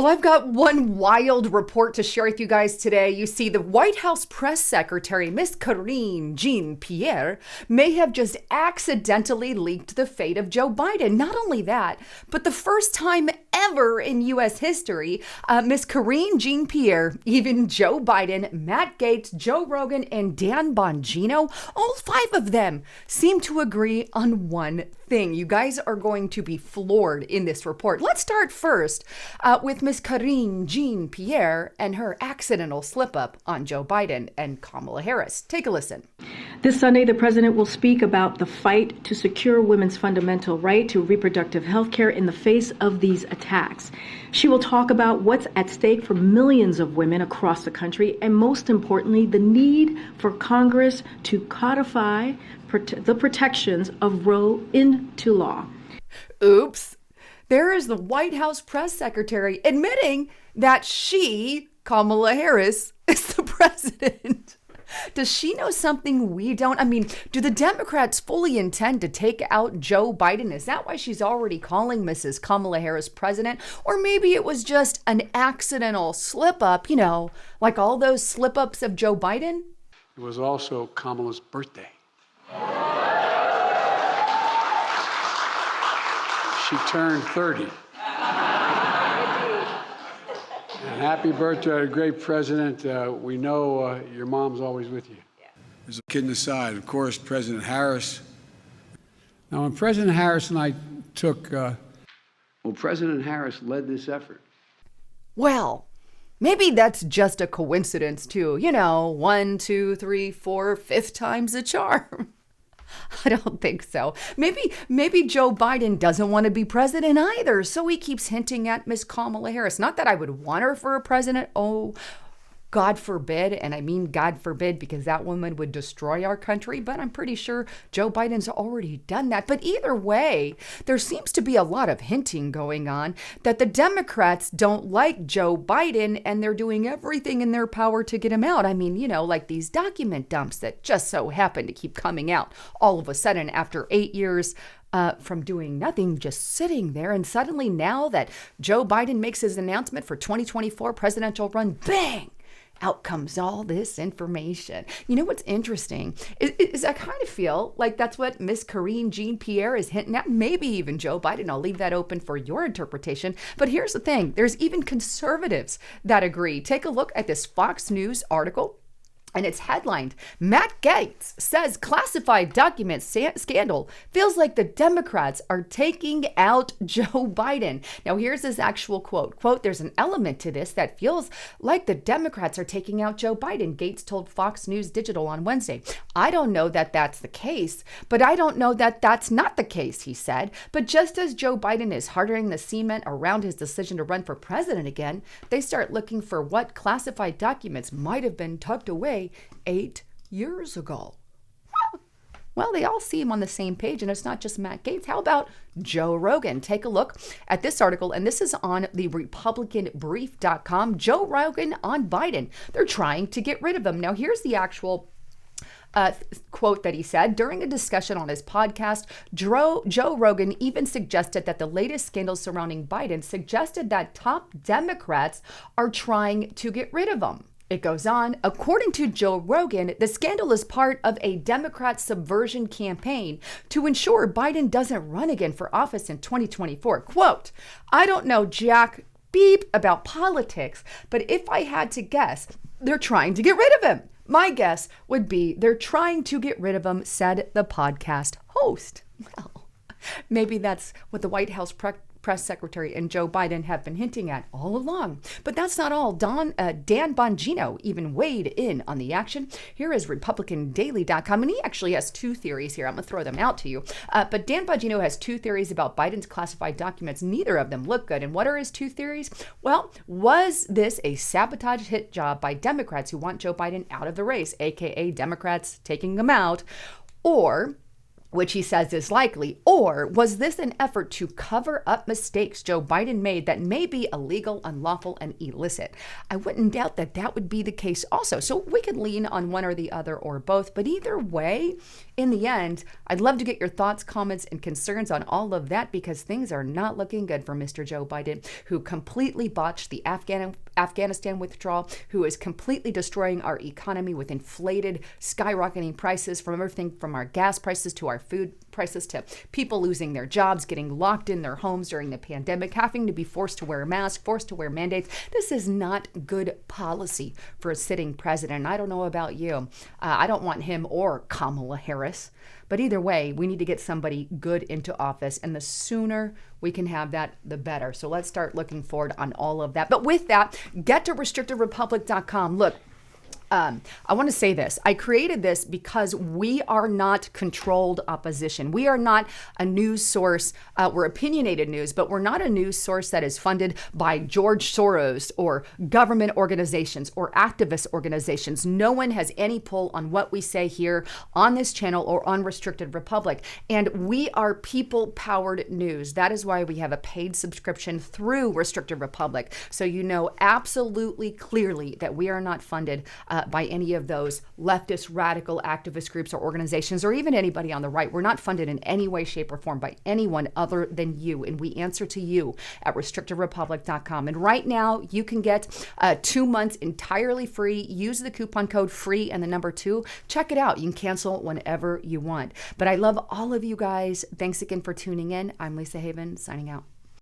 Well, I've got one wild report to share with you guys today. You see, the White House press secretary, Miss Karine Jean-Pierre, may have just accidentally leaked the fate of Joe Biden. Not only that, but the first time ever in U.S. history, Miss Karine Jean-Pierre, even Joe Biden, Matt Gaetz, Joe Rogan, and Dan Bongino, all five of them seem to agree on one thing. You guys are going to be floored in this report. Let's start first with Miss Karine Jean-Pierre and her accidental slip-up on Joe Biden and Kamala Harris. Take a listen. This Sunday, the president will speak about the fight to secure women's fundamental right to reproductive health care in the face of these attacks. She will talk about what's at stake for millions of women across the country, and most importantly, the need for Congress to codify the protections of Roe into law. Oops. There is the White House press secretary admitting that she, Kamala Harris, is the president. Does she know something we don't? I mean, do the Democrats fully intend to take out Joe Biden? Is that why she's already calling Mrs. Kamala Harris president? Or maybe it was just an accidental slip up, like all those slip ups of Joe Biden? It was also Kamala's birthday. She turned 30. And happy birthday, great president. We know your mom's always with you. As a kid aside, of course, President Harris. Now, when President Harris and I took, President Harris led this effort. Well, maybe that's just a coincidence too. 1, 2, 3, 4, fifth time's a charm. I don't think so. Maybe Joe Biden doesn't want to be president either, so he keeps hinting at Miss Kamala Harris. Not that I would want her for a president. Oh, God forbid. And I mean God forbid because that woman would destroy our country. But I'm pretty sure Joe Biden's already done that. But either way, there seems to be a lot of hinting going on that the Democrats don't like Joe Biden and they're doing everything in their power to get him out. I mean, like these document dumps that just so happen to keep coming out all of a sudden after 8 years from doing nothing, just sitting there. And suddenly now that Joe Biden makes his announcement for 2024 presidential run, bang! Out comes all this information. You know what's interesting is I kind of feel like that's what Miss Karine Jean-Pierre is hinting at, maybe even Joe Biden. I'll leave that open for your interpretation. But here's the thing. There's even conservatives that agree. Take a look at this Fox News article. And it's headlined, Matt Gaetz says classified document scandal feels like the Democrats are taking out Joe Biden. Now, here's his actual quote. Quote, there's an element to this that feels like the Democrats are taking out Joe Biden, Gaetz told Fox News Digital on Wednesday. I don't know that that's the case, but I don't know that that's not the case, he said. But just as Joe Biden is hardening the cement around his decision to run for president again, they start looking for what classified documents might have been tucked away 8 years ago. Well, they all seem on the same page, and it's not just Matt Gaetz. How about Joe Rogan? Take a look at this article, and this is on the RepublicanBrief.com. Joe Rogan on Biden. They're trying to get rid of him. Now, here's the actual quote that he said. During a discussion on his podcast, Joe Rogan even suggested that the latest scandals surrounding Biden suggested that top Democrats are trying to get rid of him. It goes on, according to Joe Rogan, the scandal is part of a Democrat subversion campaign to ensure Biden doesn't run again for office in 2024. Quote, I don't know jack beep about politics, but if I had to guess, they're trying to get rid of him. My guess would be they're trying to get rid of him, said the podcast host. Well, maybe that's what the White House press secretary and Joe Biden have been hinting at all along. But that's not all. Dan Bongino even weighed in on the action. Here is RepublicanDaily.com, and he actually has two theories here. I'm going to throw them out to you. But Dan Bongino has two theories about Biden's classified documents. Neither of them look good. And what are his two theories? Well, was this a sabotage hit job by Democrats who want Joe Biden out of the race, aka Democrats taking him out, or which he says is likely? Or was this an effort to cover up mistakes Joe Biden made that may be illegal, unlawful, and illicit? I wouldn't doubt that that would be the case also. So we could lean on one or the other or both. But either way, in the end, I'd love to get your thoughts, comments, and concerns on all of that, because things are not looking good for Mr. Joe Biden, who completely botched the Afghanistan withdrawal, who is completely destroying our economy with inflated, skyrocketing prices, from everything from our gas prices to our food prices to people losing their jobs, getting locked in their homes during the pandemic, having to be forced to wear a mask, forced to wear mandates. This is not good policy for a sitting president. I don't know about you. I don't want him or Kamala Harris. But either way, we need to get somebody good into office, and the sooner we can have that, the better. So let's start looking forward on all of that. But with that, get to restrictedrepublic.com. Look, I want to say this. I created this because we are not controlled opposition. We are not a news source. We're opinionated news, but we're not a news source that is funded by George Soros or government organizations or activist organizations. No one has any pull on what we say here on this channel or on Restricted Republic. And we are people-powered news. That is why we have a paid subscription through Restricted Republic. So you know absolutely clearly that we are not funded by any of those leftist, radical activist groups or organizations, or even anybody on the right. We're not funded in any way, shape, or form by anyone other than you. And we answer to you at restrictedrepublic.com. And right now, you can get 2 months entirely free. Use the coupon code FREE and the number 2. Check it out. You can cancel whenever you want. But I love all of you guys. Thanks again for tuning in. I'm Lisa Haven, signing out.